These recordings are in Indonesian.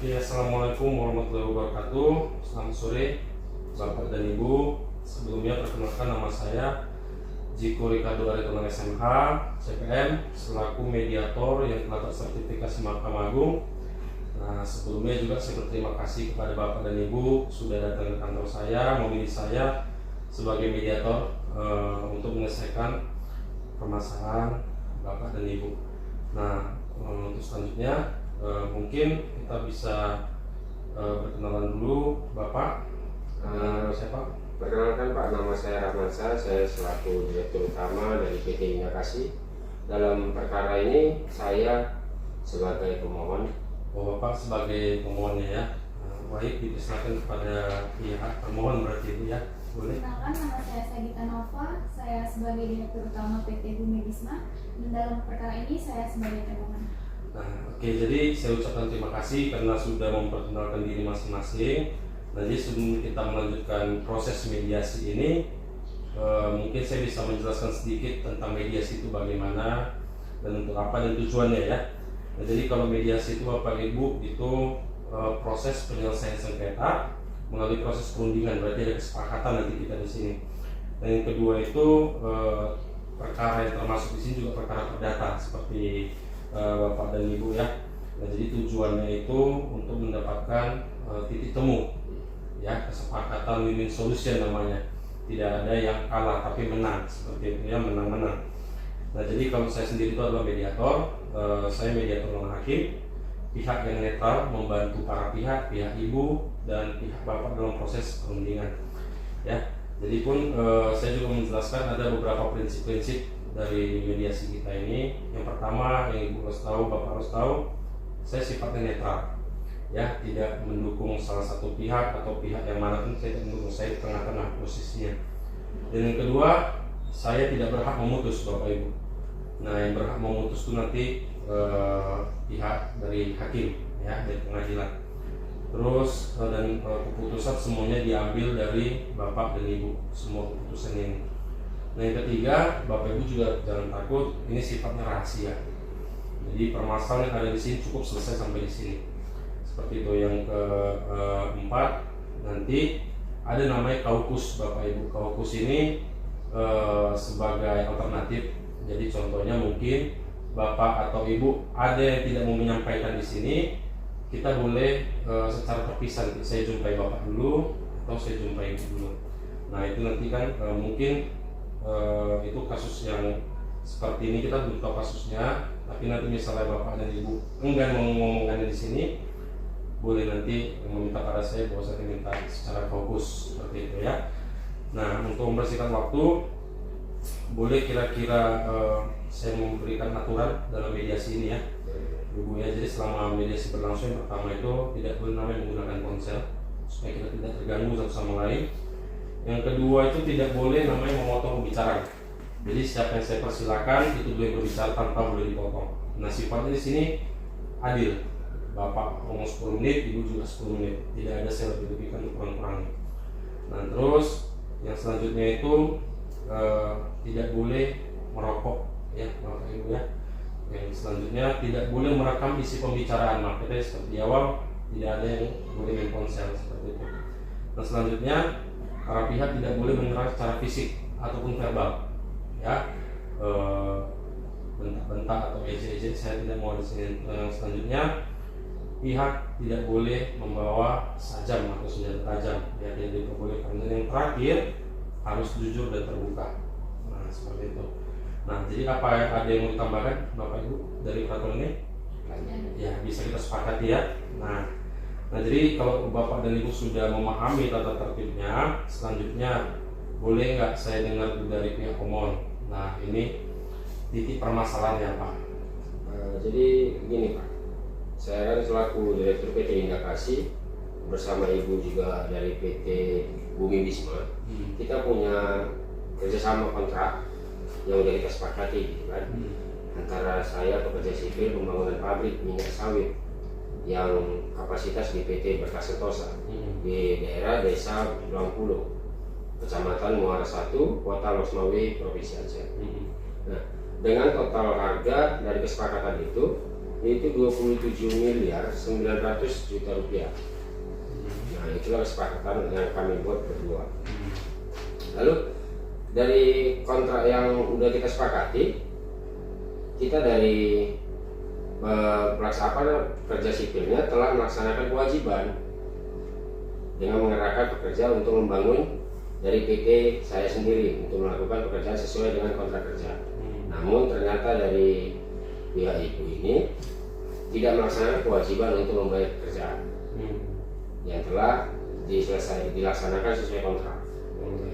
Oke, assalamualaikum warahmatullahi wabarakatuh. Selamat sore, Bapak dan Ibu. Sebelumnya perkenalkan nama saya Jiko Ricardo Aritonang SMH, CPM, selaku mediator yang telah tersertifikasi Mahkamah Agung. Nah, sebelumnya juga saya berterima kasih kepada Bapak dan Ibu sudah datang ke kantor saya, memilih saya sebagai mediator untuk menyelesaikan permasalahan Bapak dan Ibu. Nah, untuk selanjutnya mungkin kita bisa berkenalan dulu. Bapak siapa? Perkenalkan Pak, nama saya Rahmansyah, saya selaku Direktur Utama dari PT Indah Kasih. Dalam perkara ini saya sebagai pemohon. Oh, Bapak sebagai pemohonnya ya. Baik, dipersilakan kepada pihak termohon berarti itu ya. Boleh. Perkenalkan, nama saya Sagita Nova, saya sebagai Direktur Utama PT Bumi Bisma, dan dalam perkara ini saya sebagai termohon. Nah, oke, jadi saya ucapkan terima kasih karena sudah memperkenalkan diri masing-masing. Nah, jadi sebelum kita melanjutkan proses mediasi ini, mungkin saya bisa menjelaskan sedikit tentang mediasi itu bagaimana dan untuk apa dan tujuannya ya. Nah, jadi kalau mediasi itu Bapak Ibu itu proses penyelesaian sengketa melalui proses perundingan, berarti ada kesepakatan nanti kita di sini. Dan yang kedua itu perkara yang termasuk di sini juga perkara perdata seperti Bapak dan Ibu ya. Nah, jadi tujuannya itu untuk mendapatkan titik temu ya, kesepakatan win-win solution namanya. Tidak ada yang kalah tapi menang, seperti itu ya, menang-menang. Nah, jadi kalau saya sendiri itu adalah mediator, saya mediator non hakim, pihak yang netral membantu para pihak ibu dan pihak bapak dalam proses perundingan ya. Jadi pun saya juga menjelaskan ada beberapa prinsip-prinsip dari mediasi kita ini. Yang pertama yang ibu harus tahu, bapak harus tahu, saya sifatnya netral ya, tidak mendukung salah satu pihak atau pihak yang mana pun saya tidak mendukung, saya di tengah-tengah posisinya. Dan yang kedua, saya tidak berhak memutus bapak ibu. Nah, yang berhak memutus itu nanti pihak dari hakim ya, dari pengadilan. Terus dan keputusan semuanya diambil dari bapak dan ibu, semua keputusan ini. Nah, yang ketiga, bapak ibu juga jangan takut, ini sifatnya rahasia. Jadi permasalahan yang ada di sini cukup selesai sampai di sini. Seperti itu. Yang keempat, nanti ada namanya kaukus bapak ibu. Kaukus ini sebagai alternatif. Jadi contohnya mungkin bapak atau ibu ada yang tidak mau menyampaikan di sini, kita boleh secara terpisah. Saya jumpai bapak dulu atau saya jumpai ibu dulu. Nah, itu nanti kan mungkin itu kasus yang seperti ini kita belum tahu kasusnya, tapi nanti misalnya bapak dan ibu enggan mengomongkannya di sini, boleh nanti meminta pada saya bahwa saya minta secara fokus seperti itu ya. Nah, untuk membersihkan waktu, boleh kira-kira saya memberikan aturan dalam mediasi ini ya, ibu ya. Jadi selama mediasi berlangsung, yang pertama itu tidak boleh namanya menggunakan ponsel supaya kita tidak terganggu satu sama lain. Yang kedua itu tidak boleh namanya memotong pembicaraan. Jadi siapa yang saya persilakan itu boleh berbicara tanpa boleh dipotong. Nah, sifatnya di sini adil. Bapak ngomong 10 menit, ibu juga 10 menit. Tidak ada saya lebih-lebihkan kurang-kurangnya. Nah, terus yang selanjutnya itu tidak boleh merokok ya, bapak ibu ya. Yang selanjutnya tidak boleh merekam isi pembicaraan. Makanya seperti di awal tidak ada yang boleh main ponsel seperti itu. Nah, selanjutnya para pihak tidak boleh menyerang secara fisik ataupun verbal ya, bentak-bentak atau ejek-ejek saya tidak mau di sini. Selanjutnya pihak tidak boleh membawa sajam atau senjata tajam ya, tidak diperbolehkan. Dan yang terakhir harus jujur dan terbuka. Nah, seperti itu. Nah, jadi apa yang ada yang mau ditambahkan bapak ibu dari peraturan ini? Ya, bisa kita sepakati ya. Nah, jadi kalau bapak dan ibu sudah memahami tata tertibnya, selanjutnya boleh nggak saya dengar dari pihak pemohon? Nah, ini titik permasalahannya Pak. Jadi begini Pak, saya kan selaku Direktur PT Indah Kasih bersama ibu juga dari PT Bumi Bisma. Kita punya kerjasama kontrak yang udah kita sepakati gitu kan, antara saya pekerja sipil pembangunan pabrik minyak sawit yang kapasitas di PT Berkas Sentosa di daerah Desa Blangpulo, Kecamatan Muara 1, Kota Losmawe, Provinsi Aceh. Nah, dengan total harga dari kesepakatan itu itu 27.900.000.000 rupiah. Nah, itulah kesepakatan yang kami buat berdua. Lalu dari kontrak yang udah kita sepakati, kita dari pelaksana kerja sipilnya telah melaksanakan kewajiban dengan mengerahkan pekerja untuk membangun dari PT saya sendiri untuk melakukan pekerjaan sesuai dengan kontrak kerja. Namun ternyata dari pihak ibu ini tidak melaksanakan kewajiban untuk membayar pekerjaan yang telah dilaksanakan sesuai kontrak.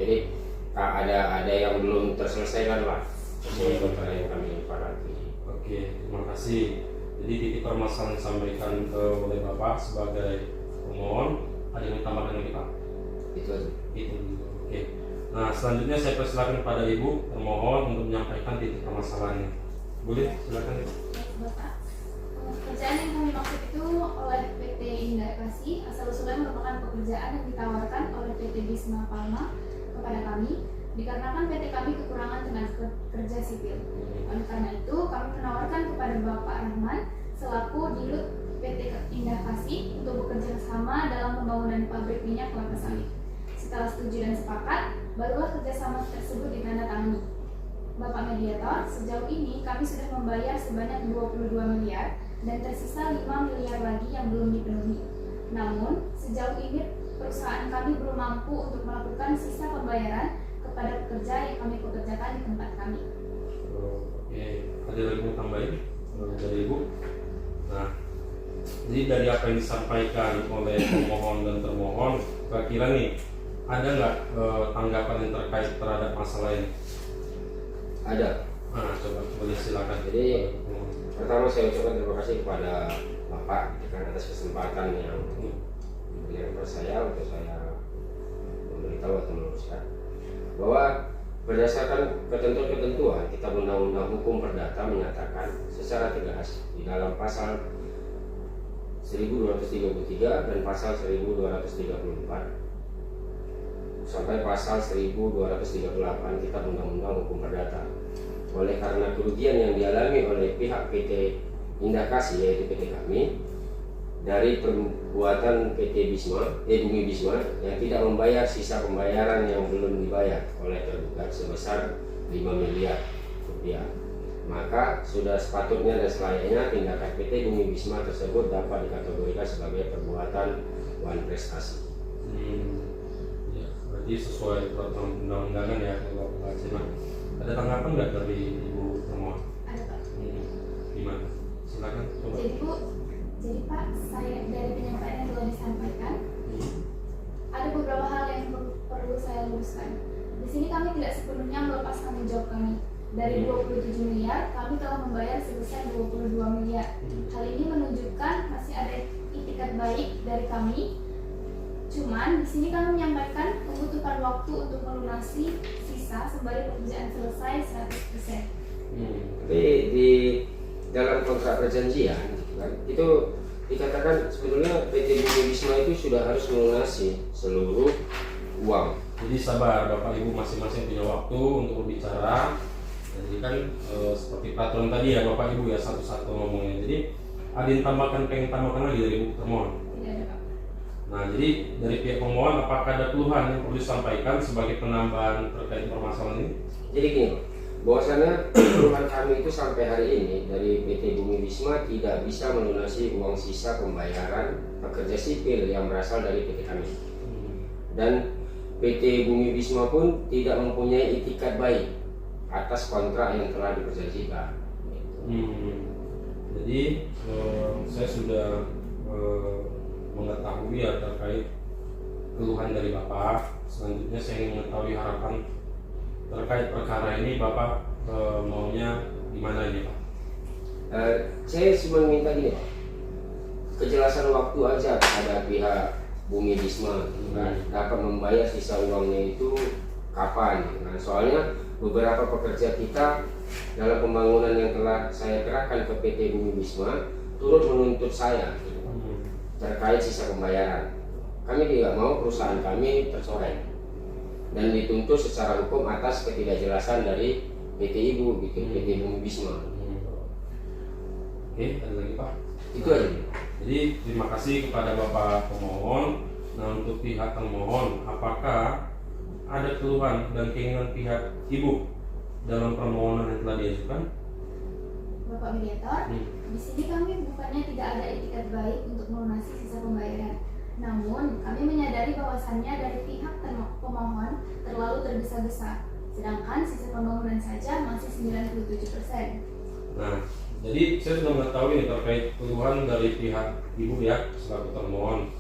Jadi ada yang belum terselesaikan lah sesuai kontrak yang kami sepakati. Oke, terima kasih. Jadi titik permasalahan yang disampaikan oleh Bapak sebagai pemohon, ada yang ditambahkan lagi Pak? Itu aja. Itu. Oke. Nah, selanjutnya saya persilakan kepada Ibu termohon untuk menyampaikan titik permasalahannya. Boleh, silakan. Bapak, pekerjaan yang kami maksud itu oleh PT Indah Kasih asal usulnya merupakan pekerjaan yang ditawarkan oleh PT Bisma Palma kepada kami dikarenakan PT kami kekurangan tenaga kerja sipil. Oleh karena itu, kami menawarkan kepada Bapak Rahman selaku Dirut PT Indah Kasih untuk bekerja sama dalam pembangunan pabrik minyak kelapa sawit. Setelah setuju dan sepakat, barulah kerjasama tersebut ditandatangani. Bapak Mediator, sejauh ini kami sudah membayar sebanyak 22 miliar dan tersisa 5 miliar lagi yang belum dipenuhi. Namun, sejauh ini perusahaan kami belum mampu untuk melakukan sisa pembayaran kepada pekerja yang kami pekerjakan di tempat kami. Oke, ada lagi mau tambahin dari Ibu? Nah, jadi dari apa yang disampaikan oleh pemohon dan termohon, kira-kira nih ada nggak tanggapan yang terkait terhadap masalah ini? Ada. Nah, coba boleh silakan. Jadi pertama saya ucapkan terima kasih kepada Bapak dengan atas kesempatan yang diberikan kepada saya untuk saya memberitahu atau meluruskan bahwa berdasarkan ketentuan-ketentuan Kitab Undang-Undang Hukum Perdata menyatakan secara tegas di dalam pasal 1233 dan pasal 1234 sampai pasal 1238 Kitab Undang-Undang Hukum Perdata. Oleh karena kerugian yang dialami oleh pihak PT Indah Kasih yaitu PT kami dari perbuatan PT Bumi Bisma yang tidak membayar sisa pembayaran yang belum dibayar oleh tergugat sebesar 5 miliar rupiah, maka sudah sepatutnya dan selayaknya tindakan PT Bumi Bisma tersebut dapat dikategorikan sebagai perbuatan wan prestasi. Jadi sesuai peraturan undang-undangan ya kalau Pak Cina. Ada tanggapan nggak dari Ibu termohon? Ada Pak. Gimana? Silakan coba. Jadi Pak, saya dari penyampaian yang telah disampaikan, ada beberapa hal yang perlu saya luruskan. Di sini kami tidak sepenuhnya melepas tanggung jawab kami. Dari 27 miliar, kami telah membayar sebesar 22 miliar. Hal ini menunjukkan masih ada itikat baik dari kami. Cuman di sini kami menyampaikan membutuhkan waktu untuk melunasi sisa sembari pekerjaan selesai 100%. Tapi di dalam kontrak perjanjian itu dikatakan sebetulnya PT Bumi Bisma itu sudah harus melunasi seluruh uang. Jadi sabar Bapak Ibu masing-masing punya waktu untuk berbicara. Jadi kan seperti peraturan tadi ya Bapak Ibu ya satu-satu ngomongnya. Jadi ada yang pengen tambahkan lagi dari Ibu termohon? Tidak ada Pak. Nah, jadi dari pihak pemohon apakah ada keluhan yang perlu disampaikan sebagai penambahan terkait permasalahan ini? Jadi gini, bahwasannya keluhan kami itu sampai hari ini dari PT Bumi Bisma tidak bisa melunasi uang sisa pembayaran pekerja sipil yang berasal dari PT kami. Dan PT Bumi Bisma pun tidak mempunyai itikat baik atas kontrak yang telah diperjanjikan. Jadi saya sudah mengetahui ya terkait keluhan dari Bapak. Selanjutnya saya ingin mengetahui harapan terkait perkara ini. Bapak maunya gimana ini Pak? Saya cuma minta gini Pak, kejelasan waktu aja kepada pihak Bumi Bisma dapat membayar sisa uangnya itu kapan. Nah, soalnya beberapa pekerja kita dalam pembangunan yang telah saya kerahkan ke PT Bumi Bisma turut menuntut saya terkait sisa pembayaran. Kami tidak mau perusahaan kami tercoreng dan dituntut secara hukum atas ketidakjelasan dari PT Ibu, PT Bumi Bisma. Oke, ada lagi Pak? Itu aja. Jadi terima kasih kepada Bapak pemohon. Nah, untuk pihak termohon, apakah ada keluhan dan keinginan pihak Ibu dalam permohonan yang telah diajukan? Bapak mediator, di sini kami bukannya tidak ada etikat baik untuk melunasi sisa pembayaran. Namun, kami menyadari bahwasannya dari pihak pemohon terlalu tergesa-gesa, sedangkan sisa pembangunan saja masih 97%. Nah, jadi saya sudah mengetahui nih terkait keluhan dari pihak Ibu ya selaku termohon.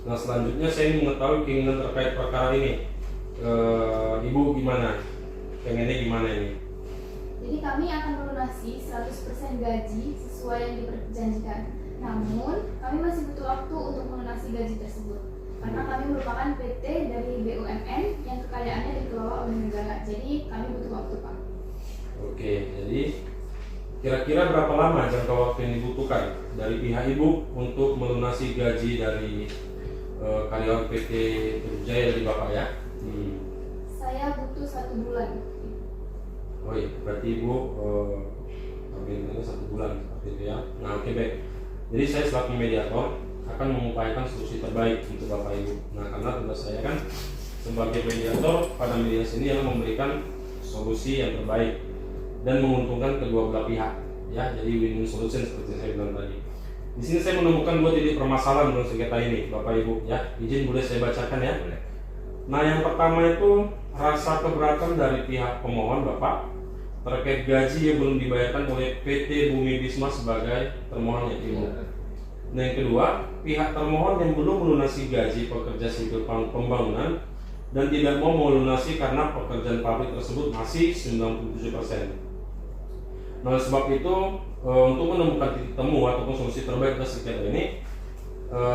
Nah, selanjutnya saya ingin mengetahui keinginan terkait perkara ini. Ibu gimana? Pengennya gimana ini? Jadi kami akan melunasi 100% gaji sesuai yang diperjanjikan. Namun, kami masih butuh waktu untuk melunasi gaji tersebut. Karena kami merupakan PT dari BUMN yang kekayaannya dikelola oleh negara. Jadi kami butuh waktu, Pak. Oke, jadi kira-kira berapa lama jangka waktu yang dibutuhkan dari pihak Ibu untuk melunasi gaji dari karyawan PT Jaya dari Bapak ya? Saya butuh 1 bulan. Oh iya, berarti Ibu targetnya 1 bulan seperti itu ya. Nah, oke baik. Jadi saya selaku mediator akan mengupayakan solusi terbaik untuk Bapak Ibu. Nah, karena tugas saya kan sebagai mediator pada mediasi ini adalah memberikan solusi yang terbaik dan menguntungkan kedua belah pihak ya. Jadi win-win solution seperti saya bilang tadi. Di sini saya menemukan 2 titik permasalahan dalam sengketa ini, Bapak Ibu ya. Izin boleh saya bacakan ya? Boleh. Nah, yang pertama itu rasa keberatan dari pihak pemohon Bapak terkait gaji yang belum dibayarkan oleh PT Bumi Bisma sebagai termohon ya Ibu. Nah, yang kedua, pihak termohon yang belum melunasi gaji pekerja sipil pembangunan dan tidak mau melunasi karena pekerjaan pabrik tersebut masih 97%. Nah, oleh sebab itu untuk menemukan titik temu ataupun solusi terbaik atas sengketa ini,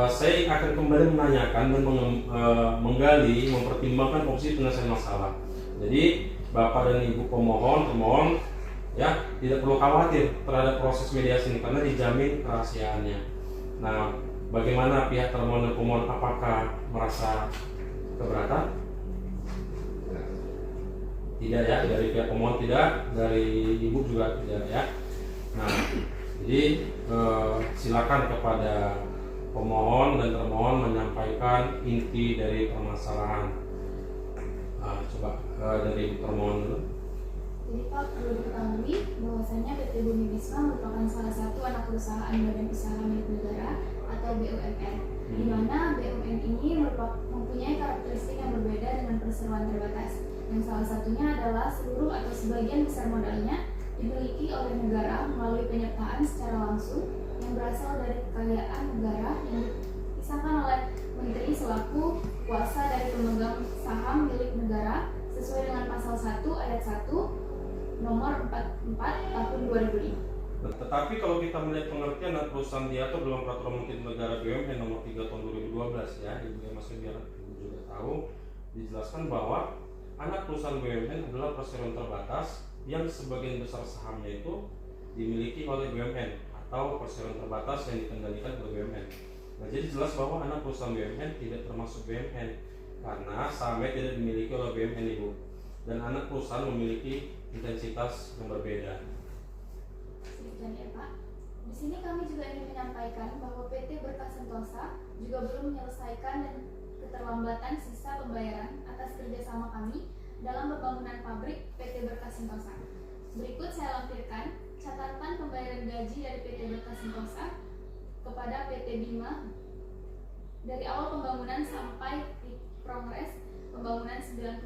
saya akan kembali menanyakan dan menggali, mempertimbangkan opsi penyelesaian masalah. Jadi Bapak dan Ibu termohon ya tidak perlu khawatir terhadap proses mediasi ini karena dijamin kerahasiaannya. Nah, bagaimana pihak termohon dan pemohon, apakah merasa keberatan? Tidak ya, dari pihak pemohon tidak, dari Ibu juga tidak ya. Nah, jadi silakan kepada pemohon dan termohon menyampaikan inti dari permasalahan. Coba dari termohon dulu. Jadi Pak, perlu diketahui bahwasannya PT Bumi Bisma merupakan salah satu anak perusahaan badan usaha milik negara atau BUMN, di mana BUMN ini mempunyai karakteristik yang berbeda dengan perseroan terbatas. Yang salah satunya adalah seluruh atau sebagian besar modalnya dimiliki oleh negara melalui penyertaan secara langsung yang berasal dari kekayaan negara yang dipisahkan oleh menteri selaku kuasa dari pemegang saham milik negara sesuai dengan pasal 1 ayat 1 nomor 44 tahun 2005. Tetapi kalau kita melihat pengertian dan perusahaan diatur dalam peraturan menteri negara BUMN nomor 3 tahun 2012 ya, Ibu yang masih biar Ibu juga tahu, dijelaskan bahwa anak perusahaan BUMN adalah perseroan terbatas yang sebagian besar sahamnya itu dimiliki oleh BUMN atau perseroan terbatas yang dikendalikan oleh BUMN. Nah, jadi jelas bahwa anak perusahaan BUMN tidak termasuk BUMN karena sahamnya tidak dimiliki oleh BUMN Ibu, dan anak perusahaan memiliki intensitas yang berbeda. Sekian ya Pak. Di sini kami juga ingin menyampaikan bahwa PT Berkah Sentosa juga belum menyelesaikan dan keterlambatan sisa pembayaran atas kerjasama kami dalam pembangunan pabrik PT Berkah Sentosa. Berikut saya lampirkan catatan pembayaran gaji dari PT Berkah Sentosa kepada PT Bima dari awal pembangunan sampai di progres pembangunan 97%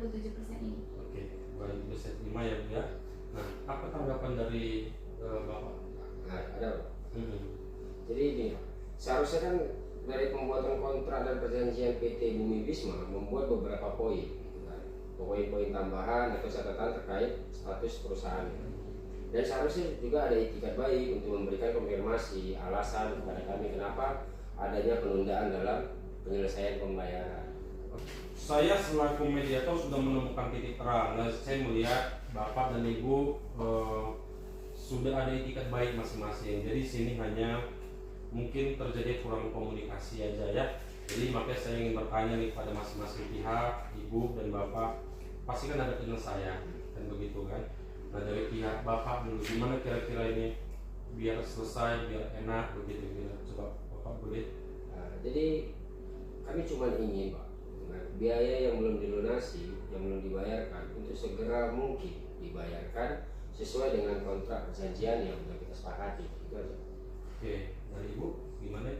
ini. Oke, baik, set 5 ya Bu ya. Nah, apa tanggapan dari Bapak? Nah, ada Pak. Jadi ini seharusnya kan dari pembuatan kontrak dan perjanjian PT Bumi Bisma membuat beberapa poin, gitu kan. Poin-poin tambahan atau catatan terkait status perusahaan. Dan seharusnya juga ada etikat baik untuk memberikan konfirmasi alasan kepada kami kenapa adanya penundaan dalam penyelesaian pembayaran. Saya selaku mediator sudah menemukan titik terang. Nah, saya melihat Bapak dan Ibu sudah ada etikat baik masing-masing. Jadi sini hanya mungkin terjadi kurang komunikasi aja ya. Jadi makanya saya ingin bertanya nih pada masing-masing pihak, Ibu dan Bapak. Pasti kan ada penyelesaian kan begitu kan. Nah, dari pihak Bapak dulu, gimana kira-kira ini biar selesai, biar enak begitu kira. Coba Bapak boleh. Jadi kami cuma ingin Pak, biaya yang belum dilunasi, yang belum dibayarkan untuk segera mungkin dibayarkan sesuai dengan kontrak perjanjian yang sudah kita sepakati. Itu aja. Oke, dari Ibu gimana?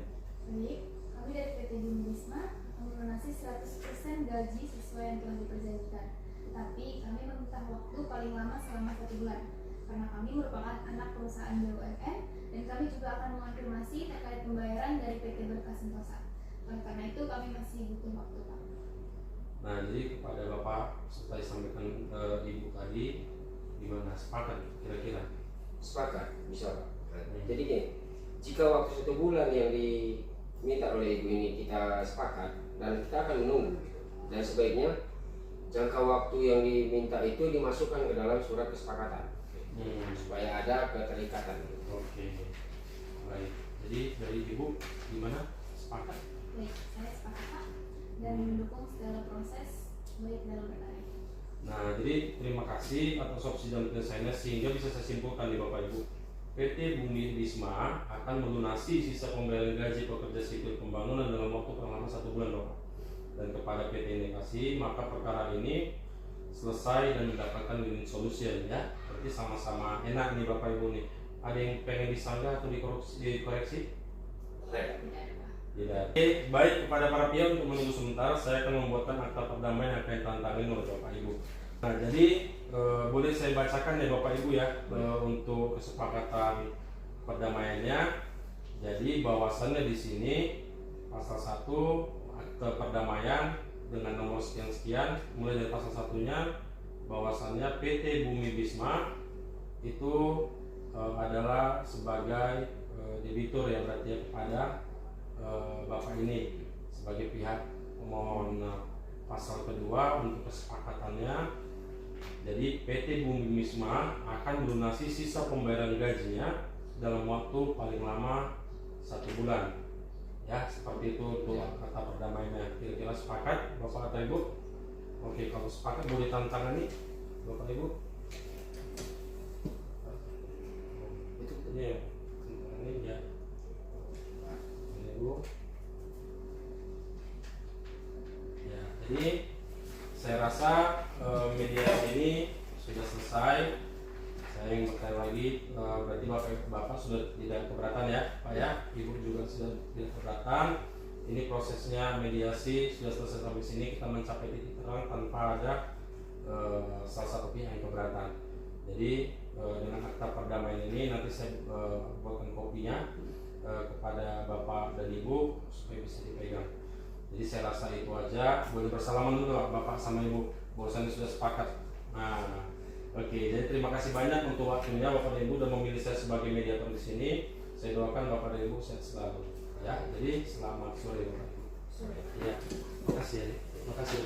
Baik, kami dari PT Bumi Bisma melunasi 100% gaji sesuai yang telah diperjanjikan. Tetapi kami meminta waktu paling lama selama 1 bulan karena kami merupakan anak perusahaan BUMN dan kami juga akan mengonfirmasi terkait pembayaran dari PT Berkah Sentosa. Oleh karena itu kami masih butuh waktu, Pak. Nah, jadi kepada Bapak setelah disampaikan Ibu tadi, gimana? Sepakat kira-kira? Sepakat, bisa Pak. Jadi gini, jika waktu 1 bulan yang diminta oleh Ibu ini kita sepakat dan kita akan menunggu, dan sebaiknya jangka waktu yang diminta itu dimasukkan ke dalam surat kesepakatan supaya ada keterikatan. Oke, baik. Jadi dari Ibu gimana? Sepakat? Baik, saya sepakat, Pak, dan mendukung segala proses baik dalam perkara ini. Nah, jadi terima kasih atas opsi dan penyelesaiannya sehingga bisa saya simpulkan di Bapak Ibu. PT Bumi Bisma akan melunasi sisa pembayaran gaji pekerja sipil pembangunan dalam waktu paling lama 1 bulan, Bapak. Dan kepada PT Indikasi, maka perkara ini selesai dan mendapatkan win-win solution ya. Berarti sama-sama enak nih Bapak Ibu nih. Ada yang pengen disanggah atau dikoreksi? Tidak ada, Pak. Tidak. Oke, baik kepada para pihak untuk menunggu sebentar, saya akan membuatkan akta perdamaian yang akan ditantangin oleh Bapak Ibu. Nah, jadi boleh saya bacakan ya Bapak Ibu ya untuk kesepakatan perdamaiannya. Jadi bahwasannya di sini pasal 1 akta perdamaian dengan nomor sekian-sekian, mulai dari pasal 1-nya bahwasannya PT Bumi Bisma itu adalah sebagai debitur ya, berarti ya, kepada Bapak ini sebagai pihak pemohon. Pasal kedua untuk kesepakatannya, jadi PT Bumi Bisma akan melunasi sisa pembayaran gajinya dalam waktu paling lama 1 bulan ya, seperti itu untuk kata perdamaiannya. Kira-kira sepakat Bapak atau Ibu? Oke, kalau sepakat boleh tantangan nih Bapak Ibu. Itu ya, tantangannya ya Ibu. Ya, jadi saya rasa mediasi ini sudah selesai. Saya ingin bertanya lagi, berarti Bapak sudah tidak keberatan ya Pak ya, Ibu juga sudah tidak keberatan. Ini prosesnya mediasi sudah selesai sampai sini, kita mencapai titik terang tanpa ada salah satu pihak yang keberatan. Jadi dengan akta perdamaian ini nanti saya buatkan kopinya kepada Bapak dan Ibu supaya bisa dipegang. Jadi saya rasa itu aja. Boleh bersalaman dulu Bapak sama Ibu, bahwasannya sudah sepakat. Nah, oke, jadi terima kasih banyak untuk waktunya Bapak dan Ibu dan memilih saya sebagai mediator di sini. Saya doakan Bapak dan Ibu sehat selalu. Ya, jadi selamat sore Bapak Ibu. Sore. Ya, terima kasih ya. Terima kasih.